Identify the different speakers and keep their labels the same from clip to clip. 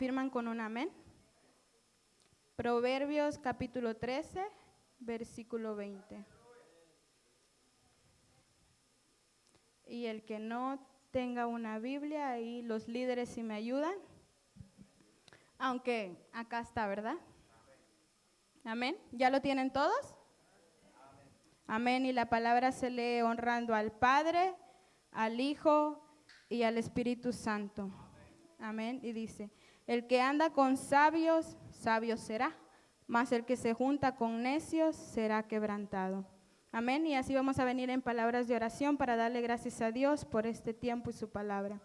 Speaker 1: confirman con un amén? Proverbios capítulo 13, versículo 20. Y el que no tenga una Biblia, ahí los líderes si me ayudan. Aunque acá está, ¿verdad? Amén. ¿Ya lo tienen todos? Amén. Y la palabra se lee honrando al Padre, al Hijo y al Espíritu Santo. Amén. Y dice, el que anda con sabios, sabio será, mas el que se junta con necios será quebrantado. Amén. Y así vamos a venir en palabras de oración para darle gracias a Dios por este tiempo y su palabra.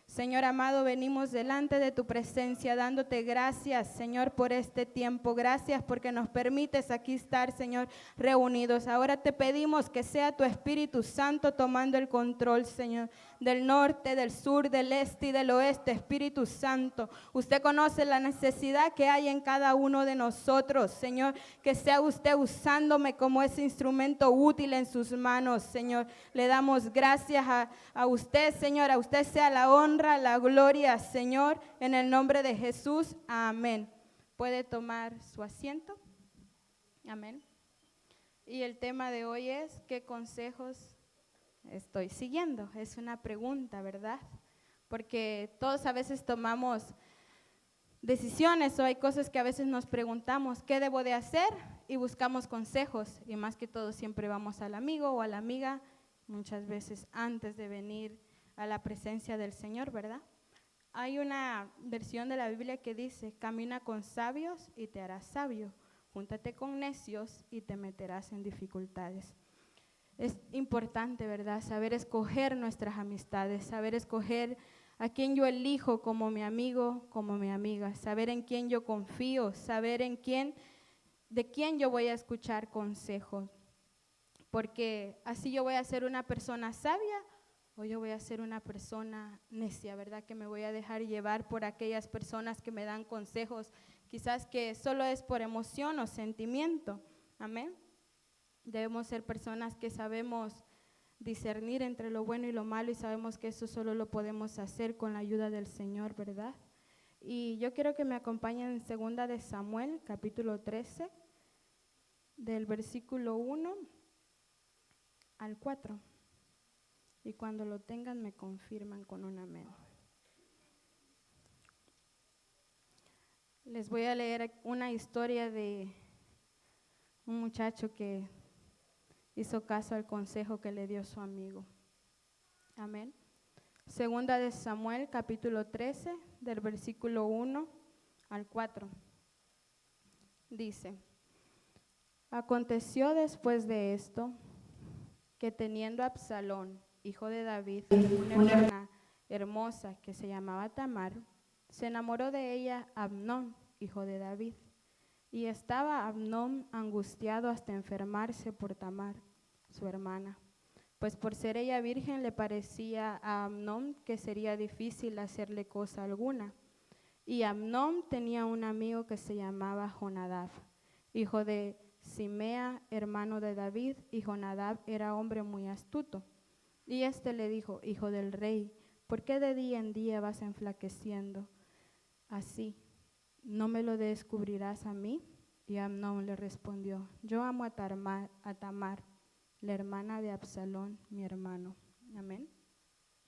Speaker 1: Señor amado, venimos delante de tu presencia dándote gracias, Señor, por este tiempo. Gracias porque nos permites aquí estar, Señor, reunidos. Ahora te pedimos que sea tu Espíritu Santo tomando el control, Señor, del norte, del sur, del este y del oeste. Espíritu Santo, usted conoce la necesidad que hay en cada uno de nosotros, Señor, que sea usted usándome como ese instrumento útil en sus manos, Señor. Le damos gracias a usted, Señor, a usted sea la honra, la gloria, Señor, en el nombre de Jesús, amén. Puede tomar su asiento, amén. Y el tema de hoy es, ¿qué consejos estoy siguiendo? Es una pregunta, ¿verdad? Porque todos a veces tomamos decisiones o hay cosas que a veces nos preguntamos, ¿qué debo de hacer? Y buscamos consejos, y más que todo siempre vamos al amigo o a la amiga, muchas veces antes de venir a la presencia del Señor, ¿verdad? Hay una versión de la Biblia que dice, camina con sabios y te harás sabio, júntate con necios y te meterás en dificultades. Es importante, ¿verdad? Saber escoger nuestras amistades, saber escoger a quién yo elijo como mi amigo, como mi amiga, saber en quién yo confío, saber de quién yo voy a escuchar consejos, porque así yo voy a ser una persona sabia o yo voy a ser una persona necia, ¿verdad? Que me voy a dejar llevar por aquellas personas que me dan consejos, quizás que solo es por emoción o sentimiento, amén. Debemos ser personas que sabemos discernir entre lo bueno y lo malo y sabemos que eso solo lo podemos hacer con la ayuda del Señor, ¿verdad? Y yo quiero que me acompañen en 2 de Samuel, capítulo 13, del versículo 1 al 4. Y cuando lo tengan me confirman con un amén. Les voy a leer una historia de un muchacho que hizo caso al consejo que le dio su amigo. Amén. 2 de Samuel, capítulo 13, del versículo 1 al 4. Dice, aconteció después de esto que teniendo Absalón, hijo de David, una hermana hermosa que se llamaba Tamar, se enamoró de ella Amnón, hijo de David. Y estaba Amnón angustiado hasta enfermarse por Tamar, su hermana, pues por ser ella virgen le parecía a Amnón que sería difícil hacerle cosa alguna. Y Amnón tenía un amigo que se llamaba Jonadab, hijo de Simea, hermano de David, y Jonadab era hombre muy astuto. Y le dijo, hijo del rey, ¿por qué de día en día vas enflaqueciendo así? ¿No me lo descubrirás a mí? Y Amnón le respondió, yo amo a Tamar, la hermana de Absalón, mi hermano. Amén.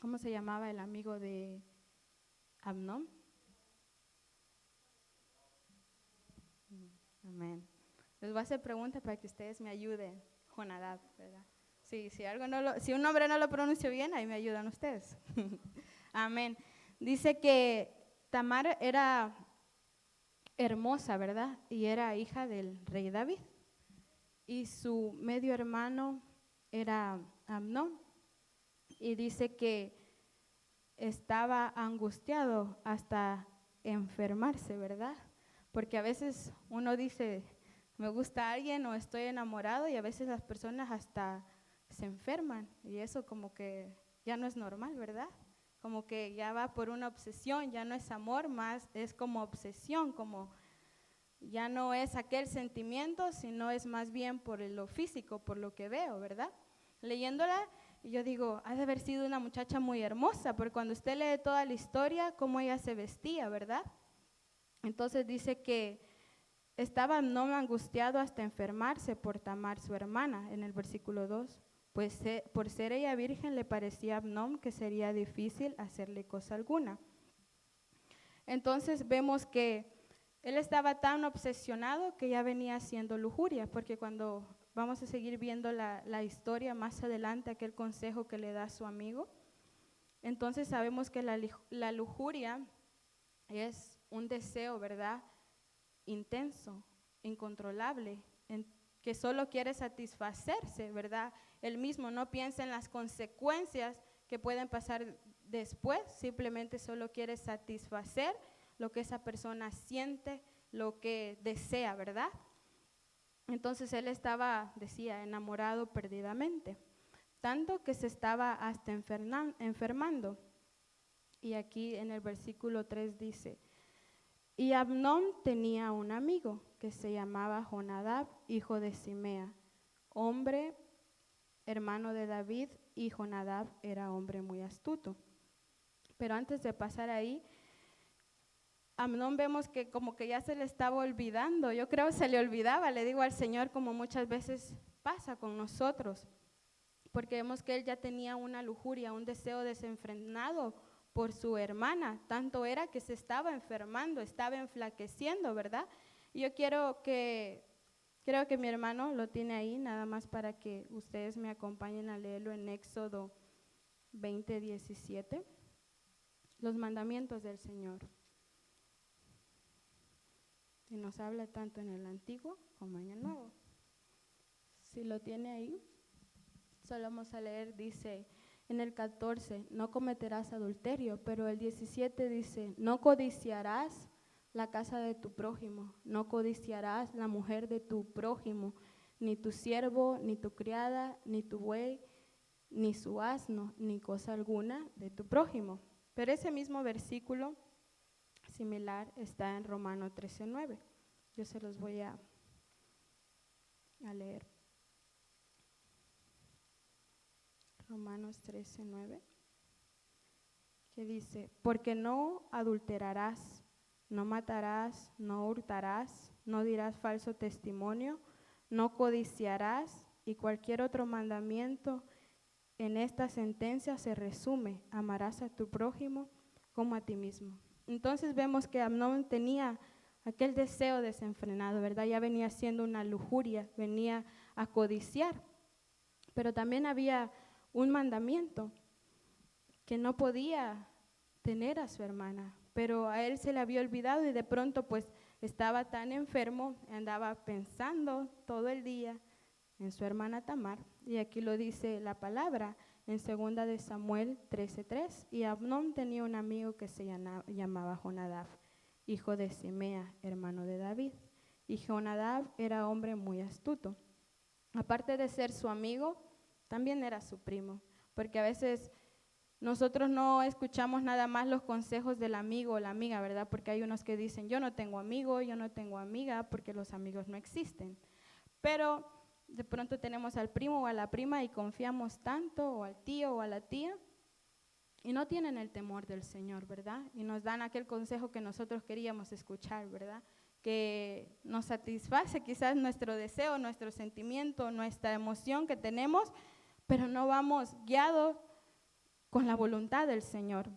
Speaker 1: ¿Cómo se llamaba el amigo de Amnón? Amén. Les voy a hacer preguntas para que ustedes me ayuden. Jonadab, ¿verdad? Sí, si un nombre no lo pronuncio bien, ahí me ayudan ustedes. Amén. Dice que Tamar era hermosa, ¿verdad? Y era hija del rey David. Y su medio hermano era Amnón. Y dice que estaba angustiado hasta enfermarse, ¿verdad? Porque a veces uno dice, me gusta alguien o estoy enamorado, y a veces las personas hasta se enferman y eso como que ya no es normal, ¿verdad? Como que ya va por una obsesión, ya no es amor, más es como obsesión, como ya no es aquel sentimiento, sino es más bien por lo físico, por lo que veo, ¿verdad? Leyéndola, yo digo, ha de haber sido una muchacha muy hermosa, porque cuando usted lee toda la historia, cómo ella se vestía, ¿verdad? Entonces dice que estaba Amnón angustiado hasta enfermarse por Tamar, su hermana, en el versículo 2. Pues por ser ella virgen le parecía a Amnón que sería difícil hacerle cosa alguna. Entonces vemos que él estaba tan obsesionado que ya venía haciendo lujuria, porque cuando vamos a seguir viendo la historia más adelante, aquel consejo que le da a su amigo, entonces sabemos que la lujuria es un deseo, ¿verdad?, intenso, incontrolable, que solo quiere satisfacerse, ¿verdad? Él mismo no piensa en las consecuencias que pueden pasar después, simplemente solo quiere satisfacer lo que esa persona siente, lo que desea, ¿verdad? Entonces él estaba, decía, enamorado perdidamente, tanto que se estaba hasta enfermando. Y aquí en el versículo 3 dice, y Amnón tenía un amigo que se llamaba Jonadab, hijo de Simea, hombre, hermano de David, y Jonadab era hombre muy astuto. Pero antes de pasar ahí, Amnón vemos que como que ya se le estaba olvidando, yo creo que se le olvidaba, le digo al Señor, como muchas veces pasa con nosotros, porque vemos que él ya tenía una lujuria, un deseo desenfrenado por su hermana, tanto era que se estaba enfermando, estaba enflaqueciendo, ¿verdad? Y yo creo que mi hermano lo tiene ahí, nada más para que ustedes me acompañen a leerlo en Éxodo 20:17, los mandamientos del Señor. Y nos habla tanto en el Antiguo como en el Nuevo. Si lo tiene ahí, solo vamos a leer, dice en el 14, no cometerás adulterio, pero el 17 dice, no codiciarás la casa de tu prójimo, no codiciarás la mujer de tu prójimo, ni tu siervo, ni tu criada, ni tu buey, ni su asno, ni cosa alguna de tu prójimo. Pero ese mismo versículo similar está en Romanos 13:9. Yo se los voy a leer. Romanos 13:9, que dice, porque no adulterarás, no matarás, no hurtarás, no dirás falso testimonio, no codiciarás, y cualquier otro mandamiento en esta sentencia se resume, amarás a tu prójimo como a ti mismo. Entonces vemos que Amnón tenía aquel deseo desenfrenado, ¿verdad? Ya venía siendo una lujuria, venía a codiciar, pero también había un mandamiento que no podía tener a su hermana, pero a él se le había olvidado y de pronto pues estaba tan enfermo, andaba pensando todo el día en su hermana Tamar, y aquí lo dice la palabra en 2 de Samuel 13:3, y Amnón tenía un amigo que se llamaba Jonadab, hijo de Simea, hermano de David, y Jonadab era hombre muy astuto. Aparte de ser su amigo, también era su primo, porque a veces nosotros no escuchamos nada más los consejos del amigo o la amiga, ¿verdad? Porque hay unos que dicen, yo no tengo amigo, yo no tengo amiga, porque los amigos no existen. Pero de pronto tenemos al primo o a la prima y confiamos tanto, o al tío o a la tía, y no tienen el temor del Señor, ¿verdad? Y nos dan aquel consejo que nosotros queríamos escuchar, ¿verdad? Que nos satisface quizás nuestro deseo, nuestro sentimiento, nuestra emoción que tenemos, pero no vamos guiados con la voluntad del Señor.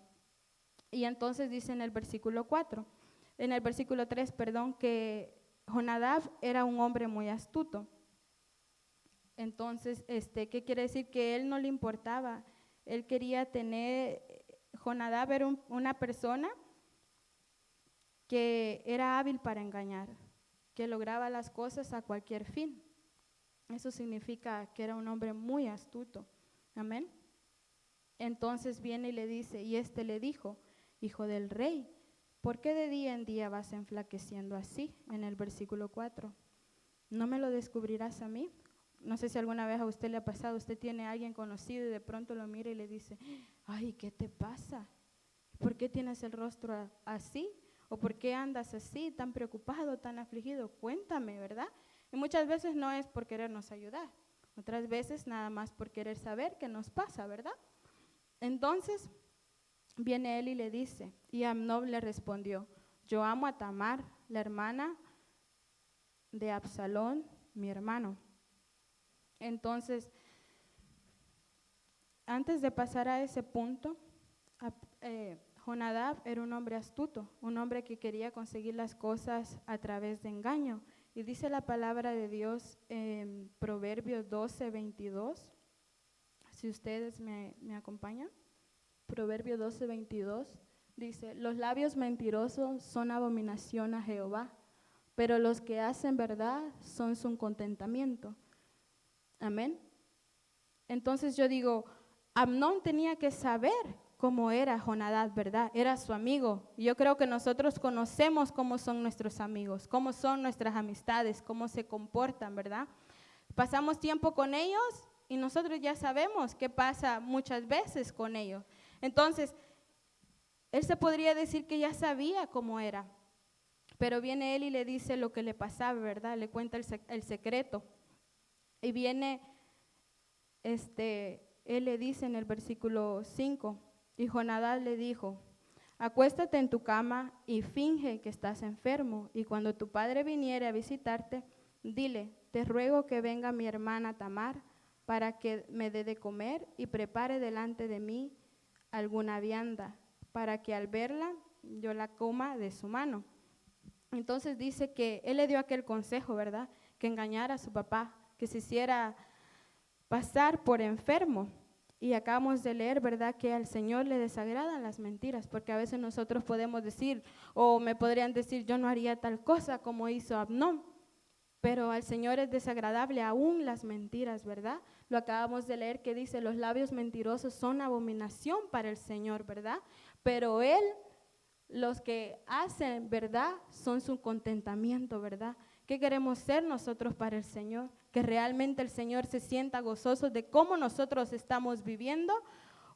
Speaker 1: Y entonces dice en el versículo 3, que Jonadab era un hombre muy astuto. Entonces, ¿qué quiere decir? Que él no le importaba. Él quería Jonadab era una persona que era hábil para engañar, que lograba las cosas a cualquier fin. Eso significa que era un hombre muy astuto. Amén. Entonces viene y le dice, y le dijo, hijo del rey, ¿por qué de día en día vas enflaqueciendo así? En el versículo 4, ¿no me lo descubrirás a mí? No sé si alguna vez a usted le ha pasado, usted tiene a alguien conocido y de pronto lo mira y le dice, ay, ¿qué te pasa? ¿Por qué tienes el rostro así? ¿O por qué andas así, tan preocupado, tan afligido? Cuéntame, ¿verdad? Y muchas veces no es por querernos ayudar, otras veces nada más por querer saber qué nos pasa, ¿verdad? Entonces viene él y le dice, y Amnón le respondió, yo amo a Tamar, la hermana de Absalón, mi hermano. Entonces, antes de pasar a ese punto, Jonadab era un hombre astuto, un hombre que quería conseguir las cosas a través de engaño. Y dice la palabra de Dios en Proverbios 12:22, si ustedes me acompañan. Proverbios 12:22 dice, los labios mentirosos son abominación a Jehová, pero los que hacen verdad son su contentamiento. Amén. Entonces yo digo, Amnón tenía que saber cómo era Jonadab, ¿verdad? Era su amigo. Yo creo que nosotros conocemos cómo son nuestros amigos, cómo son nuestras amistades, cómo se comportan, ¿verdad? Pasamos tiempo con ellos y nosotros ya sabemos qué pasa muchas veces con ellos. Entonces, él se podría decir que ya sabía cómo era, pero viene él y le dice lo que le pasaba, ¿verdad? Le cuenta el secreto. Y viene, él le dice en el versículo 5, y Jonadab le dijo, acuéstate en tu cama y finge que estás enfermo, y cuando tu padre viniere a visitarte, dile, te ruego que venga mi hermana Tamar para que me dé de comer y prepare delante de mí alguna vianda, para que al verla yo la coma de su mano. Entonces dice que él le dio aquel consejo, ¿verdad? Que engañara a su papá, que se hiciera pasar por enfermo. Y acabamos de leer, ¿verdad?, que al Señor le desagradan las mentiras, porque a veces nosotros podemos decir, o me podrían decir, yo no haría tal cosa como hizo Amnón, pero al Señor es desagradable aún las mentiras, ¿verdad? Lo acabamos de leer que dice, los labios mentirosos son abominación para el Señor, ¿verdad? Pero Él, los que hacen verdad, son su contentamiento, ¿verdad? ¿Qué queremos ser nosotros para el Señor? Que realmente el Señor se sienta gozoso de cómo nosotros estamos viviendo,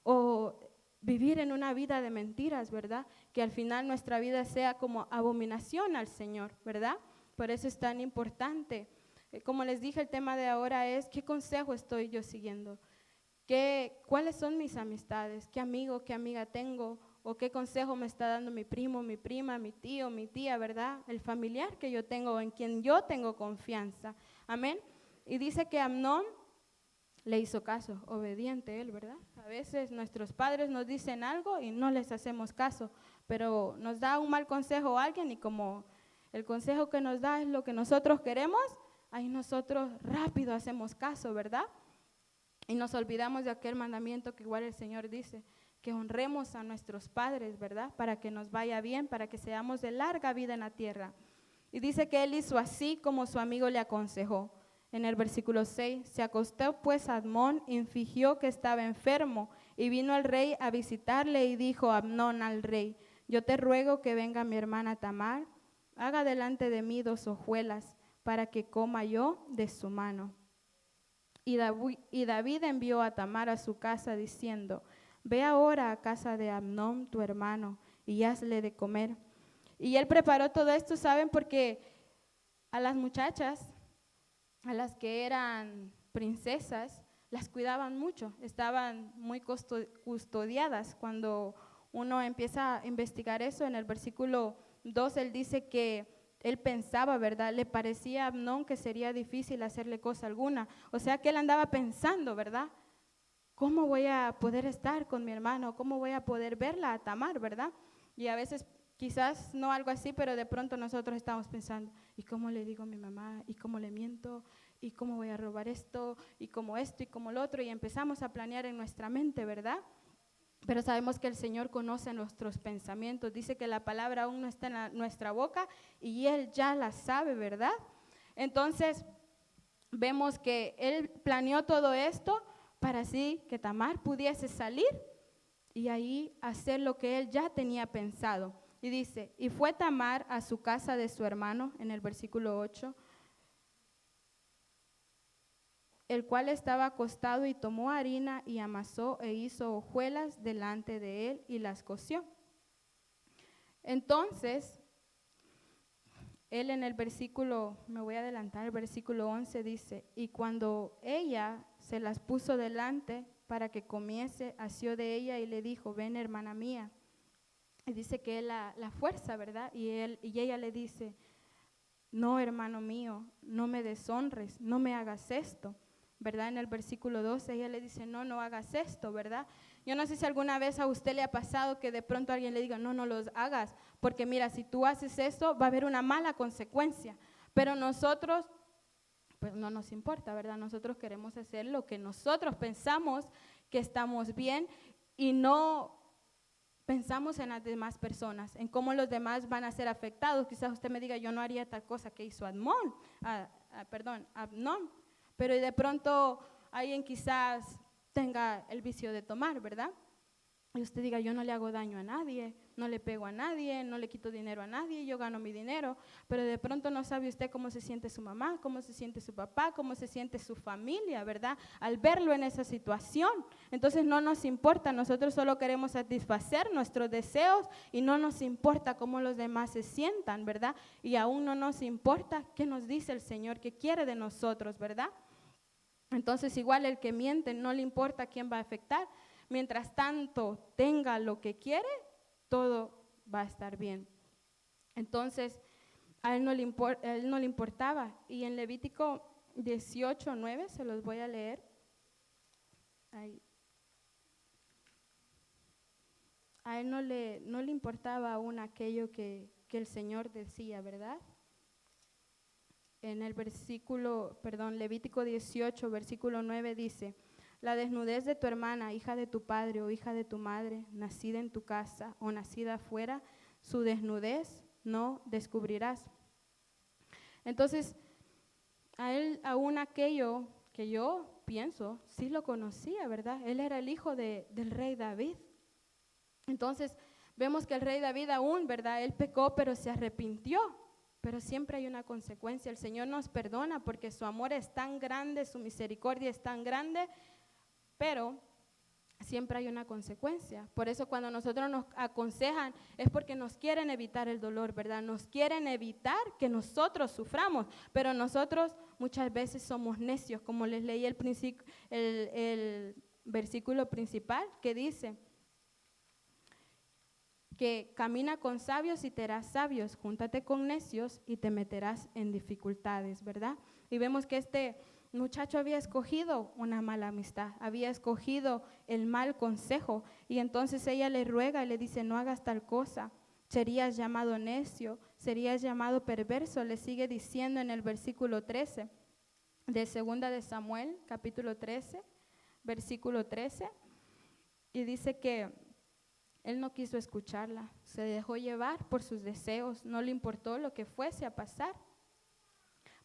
Speaker 1: o vivir en una vida de mentiras, ¿verdad? Que al final nuestra vida sea como abominación al Señor, ¿verdad? Por eso es tan importante. Como les dije, el tema de ahora es, ¿qué consejo estoy yo siguiendo? ¿Cuáles son mis amistades? ¿Qué amigo, qué amiga tengo? ¿O qué consejo me está dando mi primo, mi prima, mi tío, mi tía, ¿verdad? El familiar que yo tengo, en quien yo tengo confianza. Amén. Y dice que Amnón le hizo caso, obediente él, ¿verdad? A veces nuestros padres nos dicen algo y no les hacemos caso, pero nos da un mal consejo a alguien y como el consejo que nos da es lo que nosotros queremos, ahí nosotros rápido hacemos caso, ¿verdad? Y nos olvidamos de aquel mandamiento que igual el Señor dice, que honremos a nuestros padres, ¿verdad? Para que nos vaya bien, para que seamos de larga vida en la tierra. Y dice que él hizo así como su amigo le aconsejó. En el versículo 6, se acostó pues Amnón y fingió que estaba enfermo, y vino el rey a visitarle y dijo Amnón al rey, yo te ruego que venga mi hermana Tamar, haga delante de mí 2 hojuelas, para que coma yo de su mano. Y David envió a Tamar a su casa diciendo, ve ahora a casa de Amnón tu hermano y hazle de comer. Y él preparó todo esto, ¿saben? Porque a las muchachas, a las que eran princesas, las cuidaban mucho, estaban muy custodiadas. Cuando uno empieza a investigar eso, en el versículo 2, él dice que él pensaba, ¿verdad? Le parecía a Amnón que sería difícil hacerle cosa alguna. O sea que él andaba pensando, ¿verdad? ¿Cómo voy a poder estar con mi hermano? ¿Cómo voy a poder verla a Tamar, ¿verdad? Y a veces quizás no algo así, pero de pronto nosotros estamos pensando, ¿y cómo le digo a mi mamá? ¿Y cómo le miento? ¿Y cómo voy a robar esto? ¿Y cómo esto? ¿Y cómo lo otro? Y empezamos a planear en nuestra mente, ¿verdad? Pero sabemos que el Señor conoce nuestros pensamientos. Dice que la palabra aún no está en nuestra boca y Él ya la sabe, ¿verdad? Entonces, vemos que Él planeó todo esto para así que Tamar pudiese salir y ahí hacer lo que Él ya tenía pensado. Y dice, y fue Tamar a su casa de su hermano, en el versículo 8, el cual estaba acostado y tomó harina y amasó e hizo hojuelas delante de él y las coció. Entonces, él en el versículo, me voy a adelantar, el versículo 11 dice, y cuando ella se las puso delante para que comiese, asió de ella y le dijo, ven hermana mía. y dice que él la fuerza, ¿verdad? Y ella le dice, no, hermano mío, no me deshonres, no me hagas esto, ¿verdad? En el versículo 12 ella le dice, no, no hagas esto, ¿verdad? Yo no sé si alguna vez a usted le ha pasado que de pronto alguien le diga, no, no los hagas, porque mira, si tú haces eso, va a haber una mala consecuencia. Pero nosotros, pues no nos importa, ¿verdad? Nosotros queremos hacer lo que nosotros pensamos que estamos bien y no pensamos en las demás personas, en cómo los demás van a ser afectados. Quizás usted me diga, yo no haría tal cosa que hizo Amnón, pero de pronto alguien quizás tenga el vicio de tomar, ¿verdad? Y usted diga, yo no le hago daño a nadie, no le pego a nadie, no le quito dinero a nadie, yo gano mi dinero, pero de pronto no sabe usted cómo se siente su mamá, cómo se siente su papá, cómo se siente su familia, ¿verdad? Al verlo en esa situación. Entonces no nos importa, nosotros solo queremos satisfacer nuestros deseos y no nos importa cómo los demás se sientan, ¿verdad? Y aún no nos importa qué nos dice el Señor, qué quiere de nosotros, ¿verdad? Entonces igual el que miente no le importa quién va a afectar. Mientras tanto tenga lo que quiere, todo va a estar bien. Entonces, a él no le importaba. Y en Levítico 18:9, se los voy a leer. Ahí. A él no le importaba aún aquello que el Señor decía, ¿verdad? En el Levítico 18, versículo 9 dice, la desnudez de tu hermana, hija de tu padre o hija de tu madre, nacida en tu casa o nacida afuera, su desnudez no descubrirás. Entonces, a él aún aquello que yo pienso, sí lo conocía, ¿verdad? Él era el hijo del rey David. Entonces, vemos que el rey David aún, ¿verdad? Él pecó, pero se arrepintió. Pero siempre hay una consecuencia. El Señor nos perdona porque su amor es tan grande, su misericordia es tan grande, pero siempre hay una consecuencia. Por eso cuando nosotros nos aconsejan es porque nos quieren evitar el dolor, ¿verdad? Nos quieren evitar que nosotros suframos, pero nosotros muchas veces somos necios, como les leí el versículo principal que dice que camina con sabios y te harás sabios, júntate con necios y te meterás en dificultades, ¿verdad? Y vemos que este muchacho había escogido una mala amistad, había escogido el mal consejo, y entonces ella le ruega y le dice, no hagas tal cosa, serías llamado necio, serías llamado perverso. Le sigue diciendo en el versículo 13 de 2 de Samuel, capítulo 13, versículo 13, y dice que él no quiso escucharla, se dejó llevar por sus deseos, no le importó lo que fuese a pasar.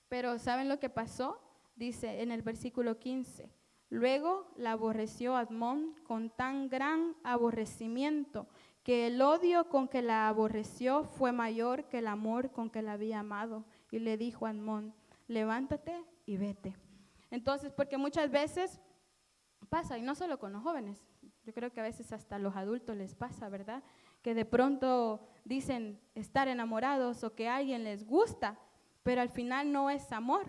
Speaker 1: Pero ¿saben lo que pasó? Dice en el versículo 15, luego la aborreció Amnón con tan gran aborrecimiento que el odio con que la aborreció fue mayor que el amor con que la había amado. Y le dijo a Amnón, levántate y vete. Entonces, porque muchas veces pasa, y no solo con los jóvenes, yo creo que a veces hasta a los adultos les pasa, ¿verdad? Que de pronto dicen estar enamorados o que a alguien les gusta, pero al final no es amor.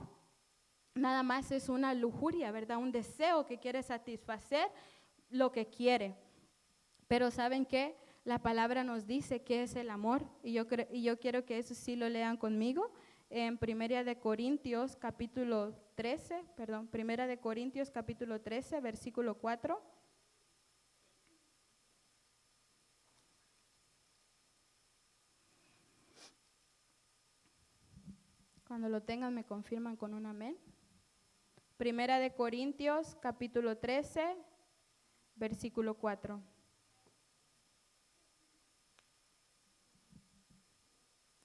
Speaker 1: Nada más es una lujuria, ¿verdad? Un deseo que quiere satisfacer lo que quiere. Pero ¿saben qué? La palabra nos dice qué es el amor, y yo quiero que eso sí lo lean conmigo. En Primera de Corintios capítulo 13, versículo 4. Cuando lo tengan me confirman con un amén. Primera de Corintios capítulo 13, versículo 4.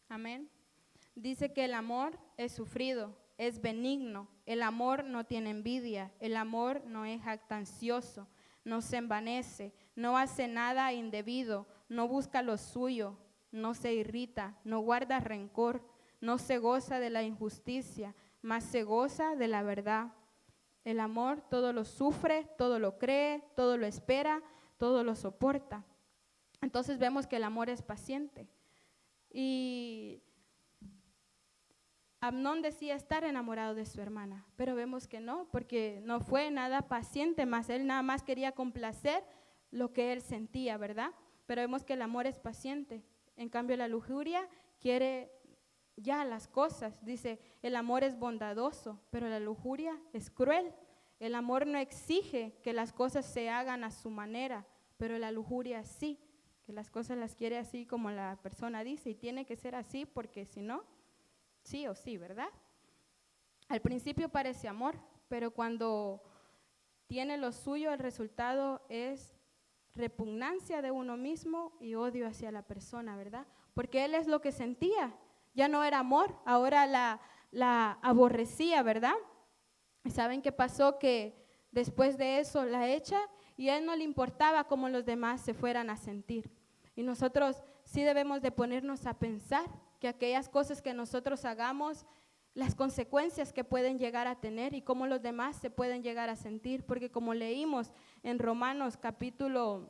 Speaker 1: Amén. Dice que el amor es sufrido, es benigno, el amor no tiene envidia, el amor no es jactancioso, no se envanece, no hace nada indebido, no busca lo suyo, no se irrita, no guarda rencor, no se goza de la injusticia, mas se goza de la verdad. El amor todo lo sufre, todo lo cree, todo lo espera, todo lo soporta. Entonces vemos que el amor es paciente. Y Amnón decía estar enamorado de su hermana, pero vemos que no, porque no fue nada paciente, más él nada más quería complacer lo que él sentía, ¿verdad? pero vemos que el amor es paciente. En cambio, la lujuria quiere ya las cosas. Dice, el amor es bondadoso, pero la lujuria es cruel. El amor no exige que las cosas se hagan a su manera, pero la lujuria sí, que las cosas las quiere así como la persona dice, y tiene que ser así porque si no, sí o sí, ¿verdad? Al principio parece amor, pero cuando tiene lo suyo, el resultado es repugnancia de uno mismo y odio hacia la persona, ¿verdad? Porque él es lo que sentía, ya no era amor, ahora la aborrecía, ¿verdad? ¿Y saben qué pasó? Que después de eso la echa y a él no le importaba cómo los demás se fueran a sentir. Y nosotros sí debemos de ponernos a pensar que aquellas cosas que nosotros hagamos, las consecuencias que pueden llegar a tener y cómo los demás se pueden llegar a sentir, porque como leímos en Romanos capítulo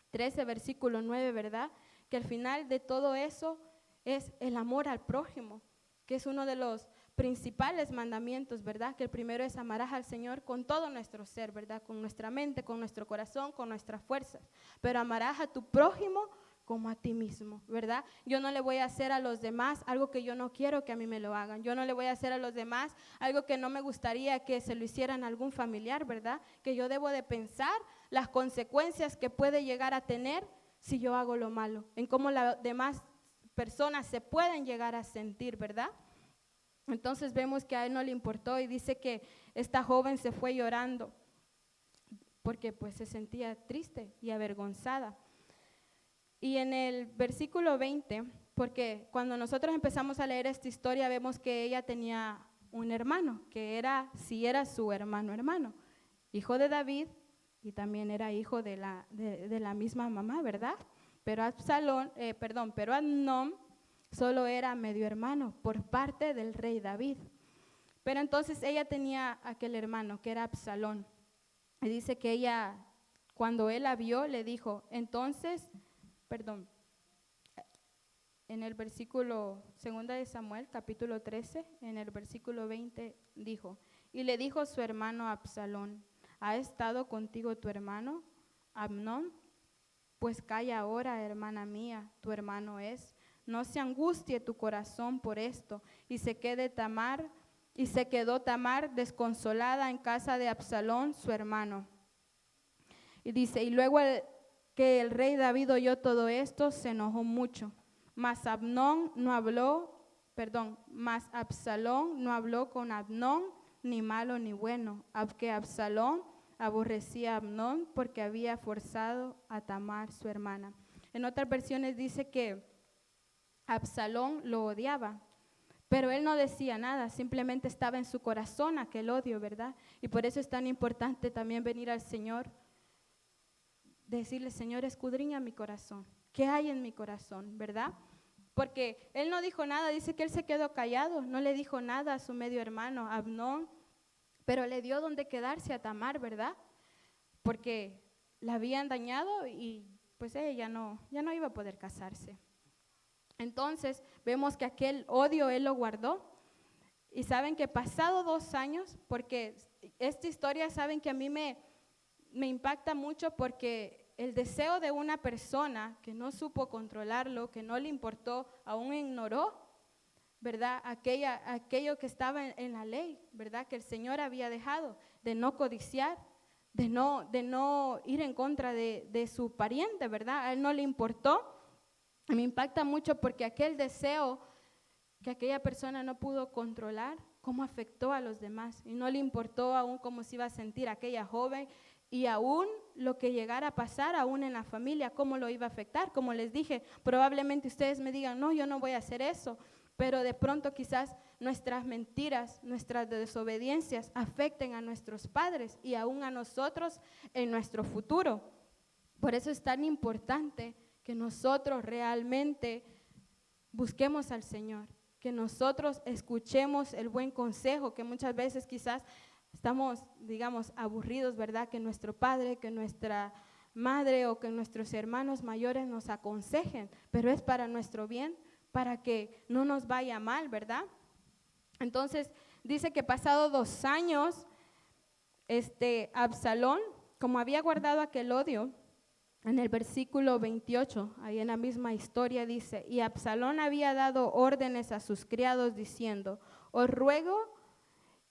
Speaker 1: 13, versículo 9, ¿verdad? Que al final de todo eso es el amor al prójimo, que es uno de los principales mandamientos, ¿verdad? Que el primero es amarás al Señor con todo nuestro ser, ¿verdad? Con nuestra mente, con nuestro corazón, con nuestras fuerzas, pero amarás a tu prójimo como a ti mismo, ¿verdad? Yo no le voy a hacer a los demás algo que yo no quiero que a mí me lo hagan. Yo no le voy a hacer a los demás algo que no me gustaría que se lo hicieran a algún familiar, ¿verdad? Que yo debo de pensar las consecuencias que puede llegar a tener si yo hago lo malo, en cómo las demás personas se pueden llegar a sentir, ¿verdad? Entonces vemos que a él no le importó y dice que esta joven se fue llorando porque pues se sentía triste y avergonzada. Y en el versículo 20, porque cuando nosotros empezamos a leer esta historia vemos que ella tenía un hermano, que era, sí era su hermano, hijo de David y también era hijo de la misma mamá, ¿verdad? Pero Amnón solo era medio hermano por parte del rey David. Pero entonces ella tenía aquel hermano que era Absalón. Y dice que ella, cuando él la vio, le dijo, en el versículo 2 de Samuel, capítulo 13, en el versículo 20, dijo, y le dijo su hermano Absalón, ¿ha estado contigo tu hermano Amnón? Pues calla ahora, hermana mía, tu hermano es. No se angustie tu corazón por esto. Y se quedó Tamar desconsolada en casa de Absalón, su hermano. Y dice, y luego que el rey David oyó todo esto, se enojó mucho. Mas Absalón no habló con Amnón, ni malo ni bueno, aunque Absalón aborrecía a Amnón porque había forzado a Tamar, su hermana. En otras versiones dice que Absalón lo odiaba, pero él no decía nada, simplemente estaba en su corazón aquel odio, ¿verdad? Y por eso es tan importante también venir al Señor, decirle, Señor, escudriña mi corazón, ¿qué hay en mi corazón, verdad? Porque él no dijo nada, dice que él se quedó callado, no le dijo nada a su medio hermano, Amnón, pero le dio donde quedarse a Tamar, ¿verdad? Porque la habían dañado y pues ella ya no iba a poder casarse. Entonces vemos que aquel odio él lo guardó y saben que pasado 2 años, porque esta historia saben que a mí me impacta mucho porque el deseo de una persona que no supo controlarlo, que no le importó, aún ignoró, ¿verdad? Aquello que estaba en la ley, ¿verdad? Que el Señor había dejado, de no codiciar, de no ir en contra de su pariente, ¿verdad? A él no le importó. Me impacta mucho porque aquel deseo que aquella persona no pudo controlar, cómo afectó a los demás. Y no le importó aún cómo se iba a sentir aquella joven y aún lo que llegara a pasar, aún en la familia, cómo lo iba a afectar. Como les dije, probablemente ustedes me digan, no, yo no voy a hacer eso. Pero de pronto quizás nuestras mentiras, nuestras desobediencias afecten a nuestros padres y aún a nosotros en nuestro futuro. Por eso es tan importante que nosotros realmente busquemos al Señor, que nosotros escuchemos el buen consejo, que muchas veces quizás estamos, digamos, aburridos, ¿verdad? Que nuestro padre, que nuestra madre o que nuestros hermanos mayores nos aconsejen, pero es para nuestro bien, para que no nos vaya mal, ¿verdad? Entonces dice que pasado 2 años, Absalón, como había guardado aquel odio, En el versículo 28, ahí en la misma historia dice, y Absalón había dado órdenes a sus criados diciendo, os ruego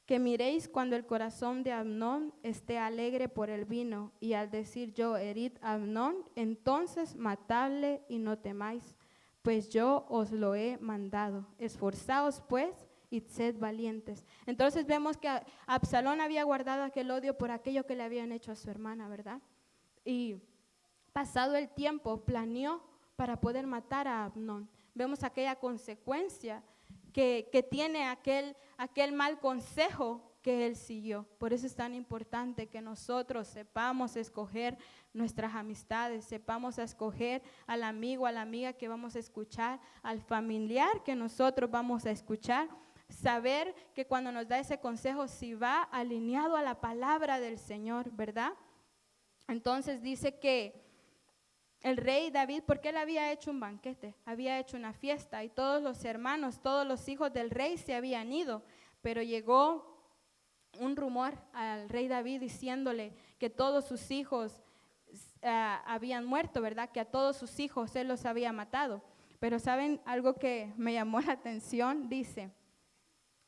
Speaker 1: que miréis cuando el corazón de Amnón esté alegre por el vino, y al decir yo, herid a Amnón, entonces matadle y no temáis, pues yo os lo he mandado. Esforzaos pues y sed valientes. Entonces vemos que Absalón había guardado aquel odio por aquello que le habían hecho a su hermana, ¿verdad? Y pasado el tiempo, planeó para poder matar a Amnón. Vemos aquella consecuencia que tiene aquel mal consejo que él siguió. Por eso es tan importante que nosotros sepamos escoger nuestras amistades, sepamos escoger al amigo, a la amiga que vamos a escuchar, al familiar que nosotros vamos a escuchar. Saber que cuando nos da ese consejo, si va alineado a la palabra del Señor, ¿verdad? Entonces dice que el rey David, porque él había hecho un banquete, había hecho una fiesta y todos los hermanos, todos los hijos del rey se habían ido, pero llegó un rumor al rey David diciéndole que todos sus hijos habían muerto, ¿verdad? Que a todos sus hijos él los había matado. Pero ¿saben algo que me llamó la atención? Dice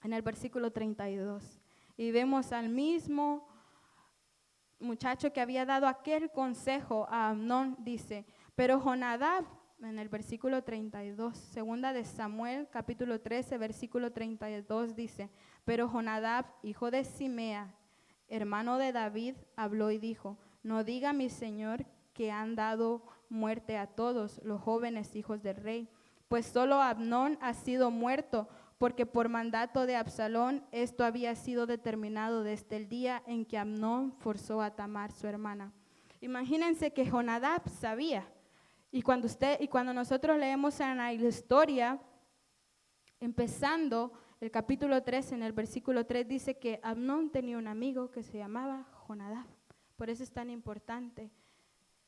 Speaker 1: en el versículo 32, y vemos al mismo muchacho que había dado aquel consejo a Amnón, dice, pero Jonadab, en el versículo 32, segunda de Samuel, capítulo 13, versículo 32, dice, pero Jonadab, hijo de Simea, hermano de David, habló y dijo, no diga mi señor que han dado muerte a todos los jóvenes hijos del rey, pues solo Amnón ha sido muerto, porque por mandato de Absalón esto había sido determinado desde el día en que Amnón forzó a Tamar, su hermana. Imagínense que Jonadab sabía, y cuando nosotros leemos en la historia, empezando el capítulo 3, en el versículo 3, dice que Amnón tenía un amigo que se llamaba Jonadab. Por eso es tan importante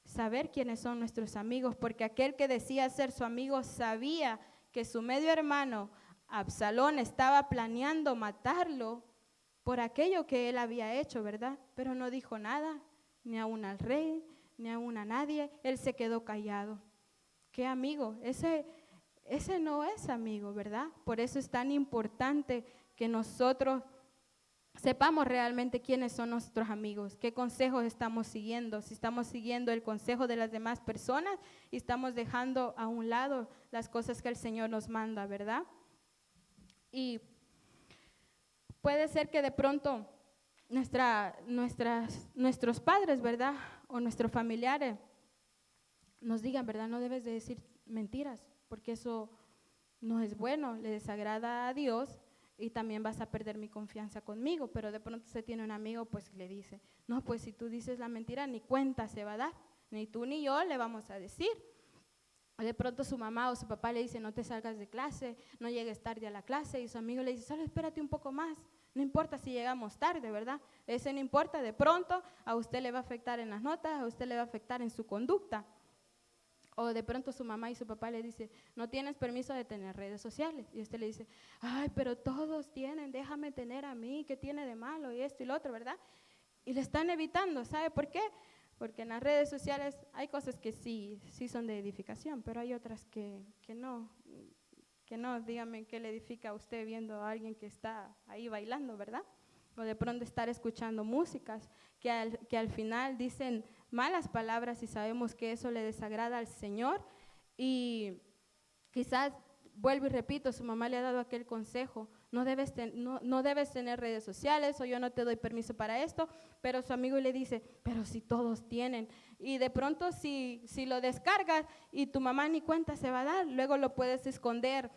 Speaker 1: saber quiénes son nuestros amigos, porque aquel que decía ser su amigo sabía que su medio hermano Absalón estaba planeando matarlo por aquello que él había hecho, ¿verdad? Pero no dijo nada, ni aún al rey, ni aún a nadie. Él se quedó callado. ¿Qué amigo? Ese no es amigo, ¿verdad? Por eso es tan importante que nosotros sepamos realmente quiénes son nuestros amigos, qué consejos estamos siguiendo, si estamos siguiendo el consejo de las demás personas y estamos dejando a un lado las cosas que el Señor nos manda, ¿verdad? Y puede ser que de pronto nuestros padres, ¿verdad? O nuestros familiares nos digan, ¿verdad? No debes de decir mentiras, porque eso no es bueno, le desagrada a Dios y también vas a perder mi confianza conmigo. Pero de pronto se tiene un amigo, pues le dice, no, pues si tú dices la mentira, ni cuenta se va a dar, ni tú ni yo le vamos a decir. De pronto su mamá o su papá le dice, no te salgas de clase, no llegues tarde a la clase, y su amigo le dice, solo espérate un poco más, no importa si llegamos tarde, ¿verdad? Ese no importa, de pronto a usted le va a afectar en las notas, a usted le va a afectar en su conducta. O de pronto su mamá y su papá le dice, no tienes permiso de tener redes sociales, y usted le dice, ay, pero todos tienen, déjame tener a mí, ¿qué tiene de malo? Y esto y lo otro, ¿verdad? Y le están evitando, ¿sabe por qué? Porque en las redes sociales hay cosas que sí son de edificación, pero hay otras que no, dígame qué le edifica a usted viendo a alguien que está ahí bailando, ¿verdad? O de pronto estar escuchando músicas que al final dicen malas palabras y sabemos que eso le desagrada al Señor y quizás, vuelvo y repito, su mamá le ha dado aquel consejo, no debes tener redes sociales o yo no te doy permiso para esto, pero su amigo le dice, pero si todos tienen, y de pronto si lo descargas y tu mamá ni cuenta se va a dar, luego lo puedes esconder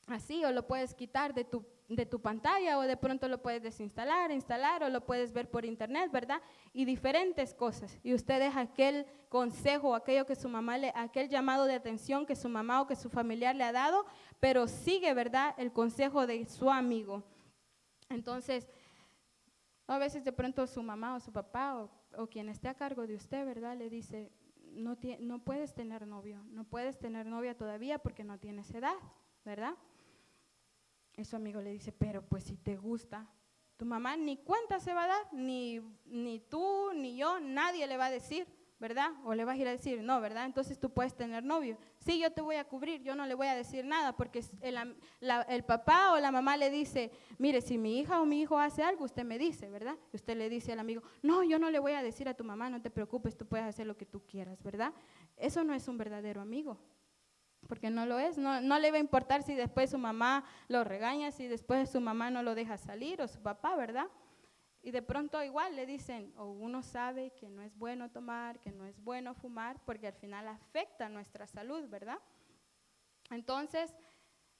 Speaker 1: así o lo puedes quitar de tu pantalla o de pronto lo puedes desinstalar, instalar o lo puedes ver por internet, ¿verdad? Y diferentes cosas. Y usted deja aquel consejo, aquello que su mamá aquel llamado de atención que su mamá o que su familiar le ha dado, pero sigue, ¿verdad? El consejo de su amigo. Entonces, a veces de pronto su mamá o su papá o quien esté a cargo de usted, ¿verdad? Le dice, no puedes tener novio, no puedes tener novia todavía porque no tienes edad, ¿verdad? Y su amigo le dice, pero pues si te gusta, tu mamá ni cuenta se va a dar, ni tú, ni yo, nadie le va a decir, ¿verdad? O le vas a ir a decir, no, ¿verdad? Entonces tú puedes tener novio. Sí, yo te voy a cubrir, yo no le voy a decir nada, porque el papá o la mamá le dice, mire, si mi hija o mi hijo hace algo, usted me dice, ¿verdad? Y usted le dice al amigo, no, yo no le voy a decir a tu mamá, no te preocupes, tú puedes hacer lo que tú quieras, ¿verdad? Eso no es un verdadero amigo, porque no lo es, no le va a importar si después su mamá lo regaña, si después su mamá no lo deja salir, o su papá, ¿verdad? Y de pronto igual le dicen, o uno sabe que no es bueno tomar, que no es bueno fumar, porque al final afecta nuestra salud, ¿verdad? Entonces,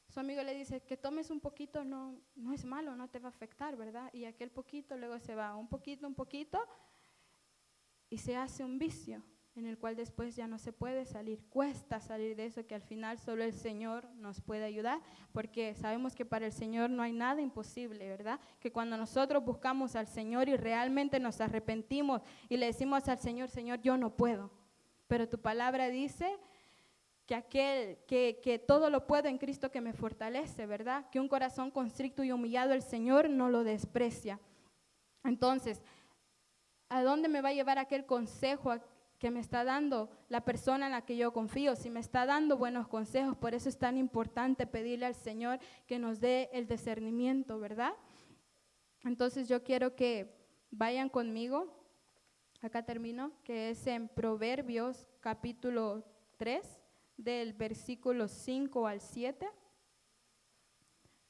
Speaker 1: su amigo le dice, que tomes un poquito no es malo, no te va a afectar, ¿verdad? Y aquel poquito luego se va un poquito, y se hace un vicio en el cual después ya no se puede salir, cuesta salir de eso, que al final solo el Señor nos puede ayudar, porque sabemos que para el Señor no hay nada imposible, ¿verdad? Que cuando nosotros buscamos al Señor y realmente nos arrepentimos y le decimos al Señor, Señor, yo no puedo, pero tu palabra dice que todo lo puedo en Cristo que me fortalece, ¿verdad? Que un corazón constricto y humillado el Señor no lo desprecia. Entonces, ¿a dónde me va a llevar aquel consejo que me está dando la persona en la que yo confío? Si me está dando buenos consejos, por eso es tan importante pedirle al Señor que nos dé el discernimiento, ¿verdad? Entonces yo quiero que vayan conmigo, acá termino, que es en Proverbios capítulo 3, del versículo 5 al 7.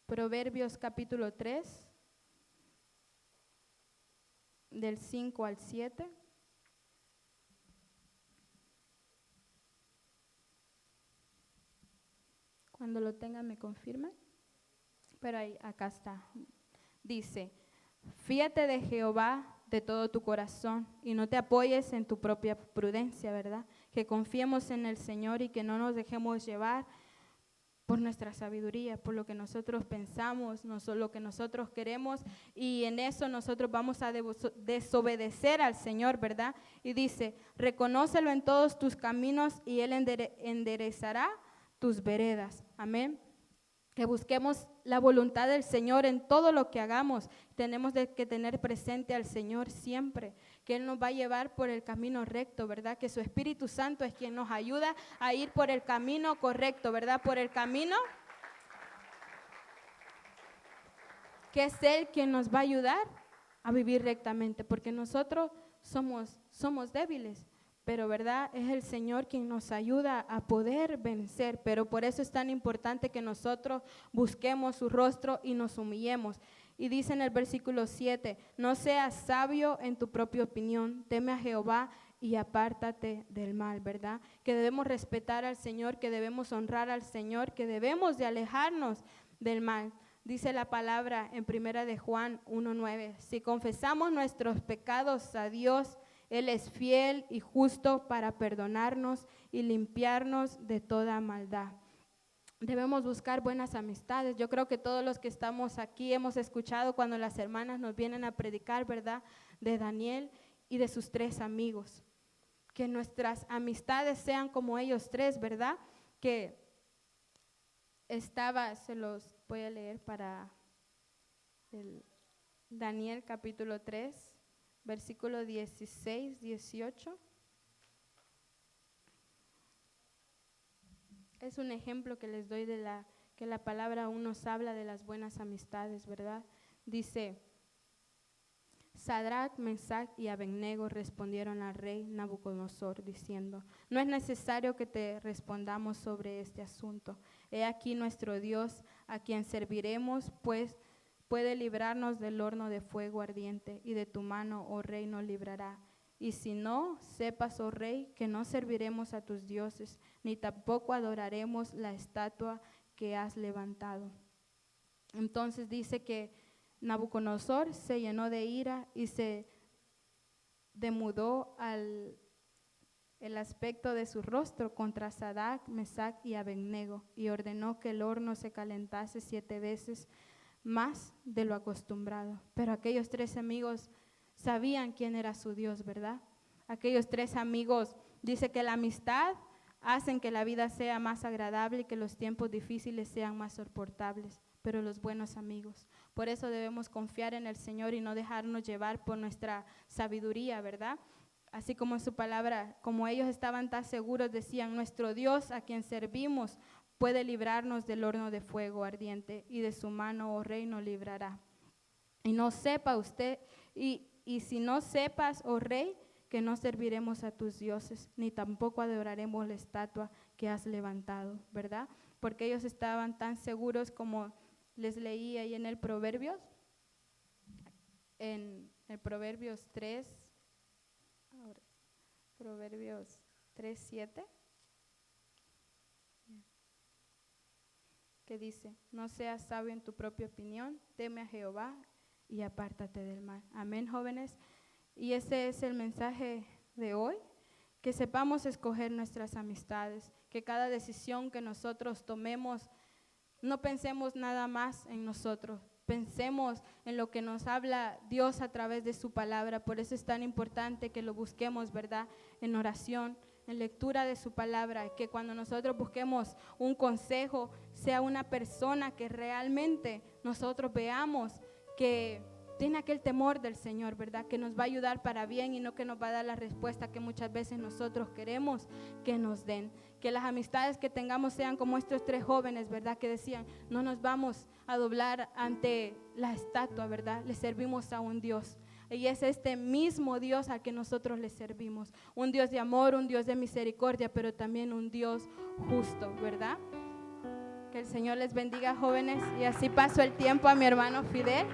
Speaker 1: Proverbios capítulo 3, del 5 al 7. Cuando lo tengan me confirman. Pero ahí, acá está. Dice, fíate de Jehová de todo tu corazón y no te apoyes en tu propia prudencia, ¿verdad? Que confiemos en el Señor y que no nos dejemos llevar por nuestra sabiduría, por lo que nosotros pensamos, lo que nosotros queremos, y en eso nosotros vamos a desobedecer al Señor, ¿verdad? Y dice, reconócelo en todos tus caminos y Él enderezará tus veredas. Amén. Que busquemos la voluntad del Señor en todo lo que hagamos. Tenemos que tener presente al Señor siempre, que Él nos va a llevar por el camino recto, ¿verdad? Que su Espíritu Santo es quien nos ayuda a ir por el camino correcto, ¿verdad? Por el camino que es Él quien nos va a ayudar a vivir rectamente, porque nosotros somos débiles. Pero, ¿verdad? Es el Señor quien nos ayuda a poder vencer. Pero por eso es tan importante que nosotros busquemos su rostro y nos humillemos. Y dice en el versículo 7, no seas sabio en tu propia opinión, teme a Jehová y apártate del mal, ¿verdad? Que debemos respetar al Señor, que debemos honrar al Señor, que debemos de alejarnos del mal. Dice la palabra en 1 de Juan 1:9, si confesamos nuestros pecados a Dios, Él es fiel y justo para perdonarnos y limpiarnos de toda maldad. Debemos buscar buenas amistades. Yo creo que todos los que estamos aquí hemos escuchado cuando las hermanas nos vienen a predicar, ¿verdad? De Daniel y de sus 3 amigos. Que nuestras amistades sean como ellos 3, ¿verdad? Que se los voy a leer para el Daniel capítulo 3. Versículo 16, 18. Es un ejemplo que les doy que la palabra aún nos habla de las buenas amistades, ¿verdad? Dice, Sadrach, Mesach y Abednego respondieron al rey Nabucodonosor diciendo, no es necesario que te respondamos sobre este asunto. He aquí nuestro Dios, a quien serviremos, pues puede librarnos del horno de fuego ardiente, y de tu mano, oh rey, nos librará. Y si no, sepas, oh rey, que no serviremos a tus dioses, ni tampoco adoraremos la estatua que has levantado. Entonces dice que Nabucodonosor se llenó de ira y se demudó el aspecto de su rostro contra Sadrach, Mesach y Abednego, y ordenó que el horno se calentase 7 veces más de lo acostumbrado. Pero aquellos 3 amigos sabían quién era su Dios, ¿verdad? Aquellos 3 amigos, dice que la amistad hacen que la vida sea más agradable y que los tiempos difíciles sean más soportables, pero los buenos amigos. Por eso debemos confiar en el Señor y no dejarnos llevar por nuestra sabiduría, ¿verdad? así como en su palabra, como ellos estaban tan seguros, decían, nuestro Dios a quien servimos puede librarnos del horno de fuego ardiente y de su mano, oh rey, nos librará. Y no sepa usted, y si no sepas, oh rey, que no serviremos a tus dioses, ni tampoco adoraremos la estatua que has levantado, ¿verdad? Porque ellos estaban tan seguros, como les leí ahí en el Proverbios 3, Proverbios 3:7, que dice, no seas sabio en tu propia opinión, teme a Jehová y apártate del mal. Amén, jóvenes. Y ese es el mensaje de hoy, que sepamos escoger nuestras amistades, que cada decisión que nosotros tomemos, no pensemos nada más en nosotros, pensemos en lo que nos habla Dios a través de su palabra. Por eso es tan importante que lo busquemos, ¿verdad? En oración, en lectura de su palabra, que cuando nosotros busquemos un consejo, sea una persona que realmente nosotros veamos que tiene aquel temor del Señor, ¿verdad? Que nos va a ayudar para bien y no que nos va a dar la respuesta que muchas veces nosotros queremos que nos den. Que las amistades que tengamos sean como estos 3 jóvenes, ¿verdad? Que decían, no nos vamos a doblar ante la estatua, ¿verdad? Le servimos a un Dios. Y es este mismo Dios al que nosotros le servimos. Un Dios de amor, un Dios de misericordia, pero también un Dios justo, ¿verdad? Que el Señor les bendiga, jóvenes. Y así paso el tiempo a mi hermano Fidel.